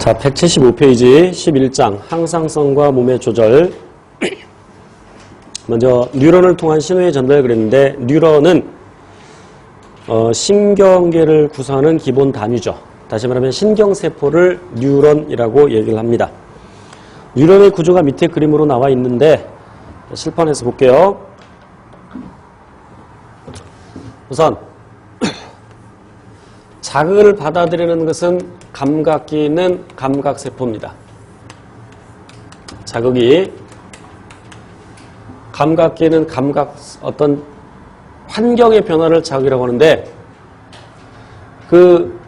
자, 175페이지 11장 항상성과 몸의 조절. 먼저 뉴런을 통한 신호의 전달 그랬는데, 뉴런은 신경계를 구성하는 기본 단위죠. 다시 말하면 신경세포를 뉴런이라고 얘기를 합니다. 뉴런의 구조가 밑에 그림으로 나와 있는데 실판해서 볼게요. 우선 자극을 받아들이는 것은 감각기는 감각세포입니다. 자극이 감각기는 어떤 환경의 변화를 자극이라고 하는데, 그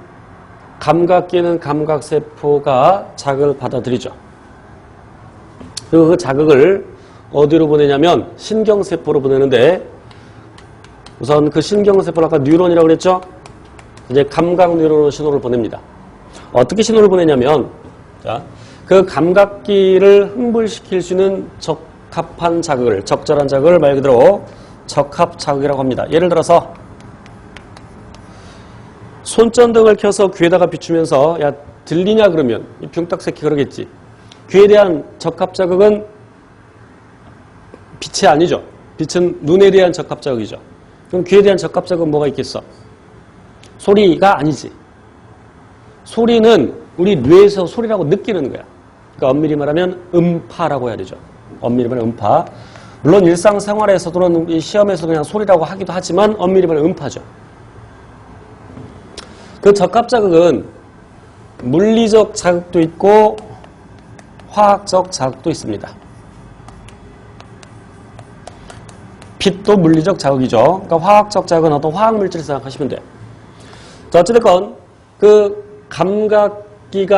감각기는 감각세포가 자극을 받아들이죠. 그리고 그 자극을 어디로 보내냐면 신경세포로 보내는데, 우선 그 신경세포를 아까 뉴런이라고 그랬죠? 이제 감각 뉴런으로 신호를 보냅니다. 어떻게 신호를 보내냐면, 자, 그 감각기를 흥분시킬 수 있는 적합한 자극을, 적절한 자극을 말 그대로 적합 자극이라고 합니다. 예를 들어서 손전등을 켜서 귀에다가 비추면서 야 들리냐 그러면 이 병딱새끼 그러겠지. 귀에 대한 적합 자극은 빛이 아니죠. 빛은 눈에 대한 적합 자극이죠. 그럼 귀에 대한 적합 자극은 뭐가 있겠어? 소리가 아니지. 소리는 우리 뇌에서 소리라고 느끼는 거야. 그러니까 엄밀히 말하면 음파라고 해야 되죠. 엄밀히 말하면 음파. 물론 일상생활에서도 이 시험에서 그냥 소리라고 하기도 하지만 엄밀히 말하면 음파죠. 그 적합 자극은 물리적 자극도 있고 화학적 자극도 있습니다. 빛도 물리적 자극이죠. 그러니까 화학적 자극은 어떤 화학물질을 생각하시면 돼요. 자, 어찌됐건 그 감각기는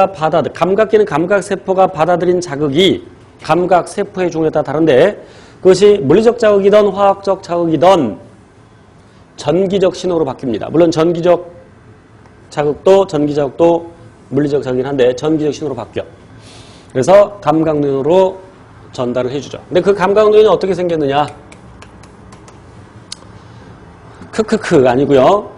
감각세포가 받아들인 자극이 감각세포의 종류에 따라 다른데, 그것이 물리적 자극이든 화학적 자극이든 전기적 신호로 바뀝니다. 물론 전기적 자극도 물리적 자극이긴 한데 전기적 신호로 바뀌어. 그래서 감각눈으로 전달을 해주죠. 근데 그 감각눈이 어떻게 생겼느냐? 크크크 아니고요.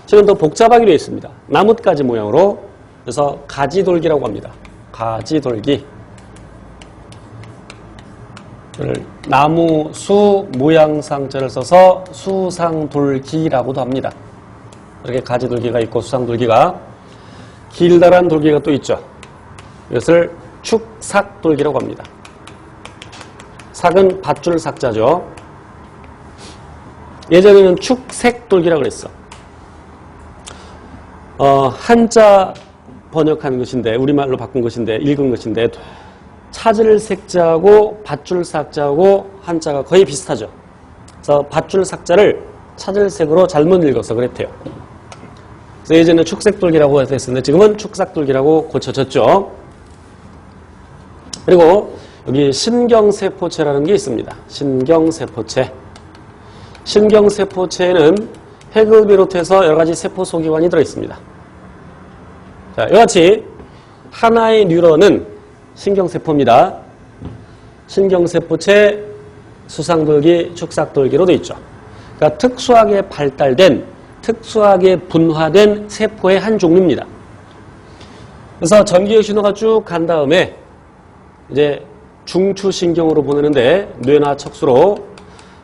지금 더 복잡하게 되어 있습니다. 나뭇가지 모양으로. 그래서 가지돌기라고 합니다. 가지돌기. 나무 수 모양상자를 써서 수상돌기라고도 합니다. 이렇게 가지돌기가 있고 수상돌기가, 길다란 돌기가 또 있죠. 이것을 축삭돌기라고 합니다. 삭은 밧줄 삭자죠. 예전에는 축색돌기라고 그랬어. 한자 번역한 것인데, 우리말로 바꾼 것인데, 읽은 것인데, 찾을 색자하고 밧줄 삭자하고 한자가 거의 비슷하죠. 그래서 밧줄 삭자를 찾을 색으로 잘못 읽어서 그랬대요. 그래서 예전에 축색돌기라고 했었는데 지금은 축삭돌기라고 고쳐졌죠. 그리고 여기 신경세포체라는 게 있습니다. 신경세포체. 신경세포체에는 핵을 비롯해서 여러 가지 세포 소기관이 들어있습니다. 자, 이같이 하나의 뉴런은 신경세포입니다. 신경세포체, 수상돌기, 축삭돌기로 되어 있죠. 그러니까 특수하게 발달된, 특수하게 분화된 세포의 한 종류입니다. 그래서 전기의 신호가 쭉 간 다음에 이제 중추신경으로 보내는데, 뇌나 척수로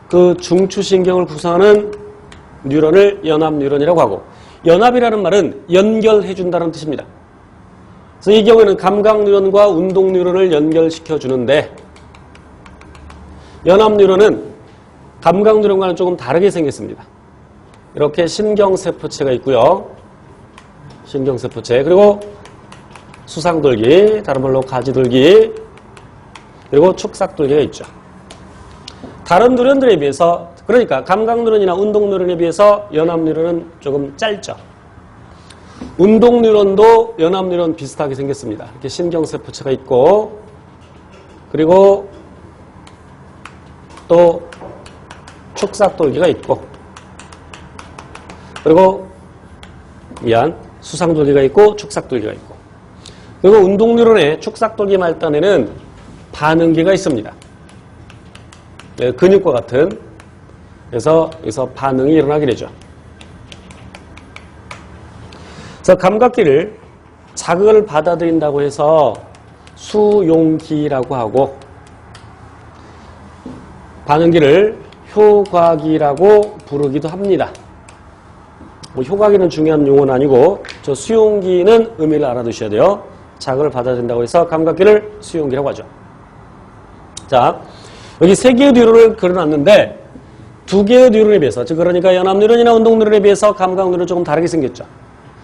그 중추신경을 구성하는 뉴런을 연합뉴런이라고 하고, 연합이라는 말은 연결해준다는 뜻입니다. 그래서 이 경우에는 감각뉴런과 운동뉴런을 연결시켜 주는데, 연합뉴런은 감각뉴런과는 조금 다르게 생겼습니다. 이렇게 신경세포체가 있고요. 신경세포체, 그리고 수상돌기, 다른 말로 가지돌기, 그리고 축삭돌기가 있죠. 다른 뉴런들에 비해서, 그러니까 감각뉴런이나 운동뉴런에 비해서 연합뉴런은 조금 짧죠. 운동뉴런도 연합뉴런 비슷하게 생겼습니다. 이렇게 신경세포체가 있고, 그리고 또 축삭돌기가 있고, 그리고 수상돌기가 있고 축삭돌기가 있고, 그리고 운동뉴런의 축삭돌기 말단에는 반응기가 있습니다. 네, 근육과 같은. 그래서 여기서 반응이 일어나게 되죠. 그래서 감각기를 자극을 받아들인다고 해서 수용기라고 하고 반응기를 효과기라고 부르기도 합니다. 뭐 효과기는 중요한 용어는 아니고 저 수용기는 의미를 알아두셔야 돼요. 자극을 받아들인다고 해서 감각기를 수용기라고 하죠. 자, 여기 3개의 뉴런을 그려놨는데 2개의 뉴런에 비해서, 즉 그러니까 연합뉴런이나 운동뉴런에 비해서 감각뉴런은 조금 다르게 생겼죠.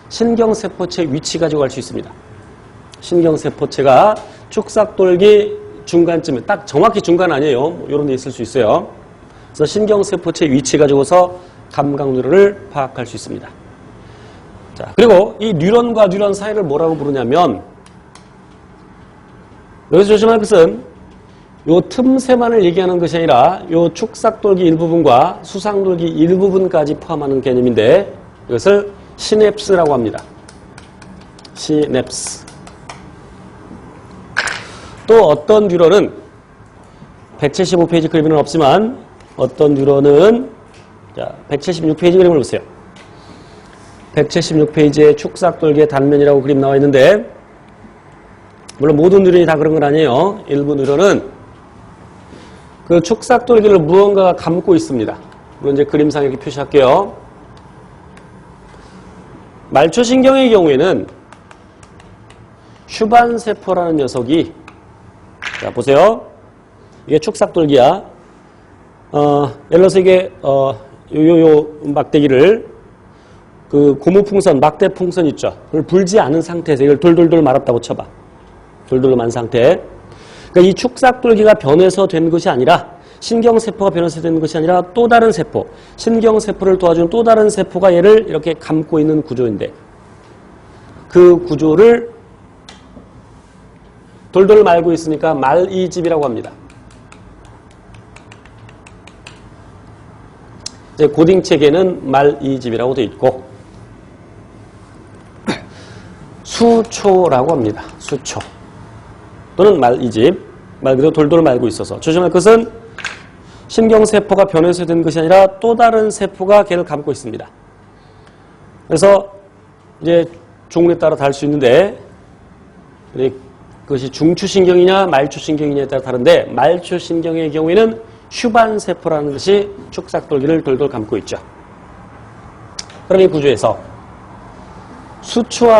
신경세포체 위치 가지고 알 수 있습니다. 신경세포체가 축삭돌기 중간쯤에, 딱 정확히 중간 아니에요. 뭐 이런 데 있을 수 있어요. 그래서 신경세포체 위치 가지고서 감각뉴런을 파악할 수 있습니다. 자, 그리고 이 뉴런과 뉴런 사이를 뭐라고 부르냐면, 여기서 조심할 것은 요 틈새만을 얘기하는 것이 아니라 요 축삭돌기 일부분과 수상돌기 일부분까지 포함하는 개념인데 이것을 시냅스라고 합니다. 시냅스. 또 어떤 뉴런은 175페이지 그림은 없지만 어떤 뉴런은, 자, 176페이지 그림을 보세요. 176페이지에 축삭돌기의 단면이라고 그림 나와 있는데, 물론 모든 뉴런이 다 그런 건 아니에요. 일부 뉴런은 그 축삭돌기를 무언가가 감고 있습니다. 물론 이제 그림상에 이렇게 표시할게요. 말초신경의 경우에는 슈반세포라는 녀석이, 자, 보세요. 이게 축삭돌기야. 예를 들어서 이게, 요 막대기를 그 고무풍선, 막대풍선 있죠. 그걸 불지 않은 상태에서 이걸 돌돌돌 말았다고 쳐봐. 돌돌돌 만 상태. 그러니까 이 축삭돌기가 변해서 된 것이 아니라, 신경세포가 변해서 된 것이 아니라 또 다른 세포, 신경세포를 도와주는 또 다른 세포가 얘를 이렇게 감고 있는 구조인데, 그 구조를 돌돌 말고 있으니까 말이집이라고 합니다. 이제 고딩책에는 말이집이라고 되어 있고, 수초라고 합니다. 수초. 또는 말이집. 말 그대로 돌돌 말고 있어서 조심할 것은 신경세포가 변해서 된 것이 아니라 또 다른 세포가 걔를 감고 있습니다. 그래서 이제 종류에 따라 다를 수 있는데, 그것이 중추신경이냐 말초신경이냐에 따라 다른데, 말초신경의 경우에는 슈반세포라는 것이 축삭돌기를 돌돌 감고 있죠. 그럼 이 구조에서 수초와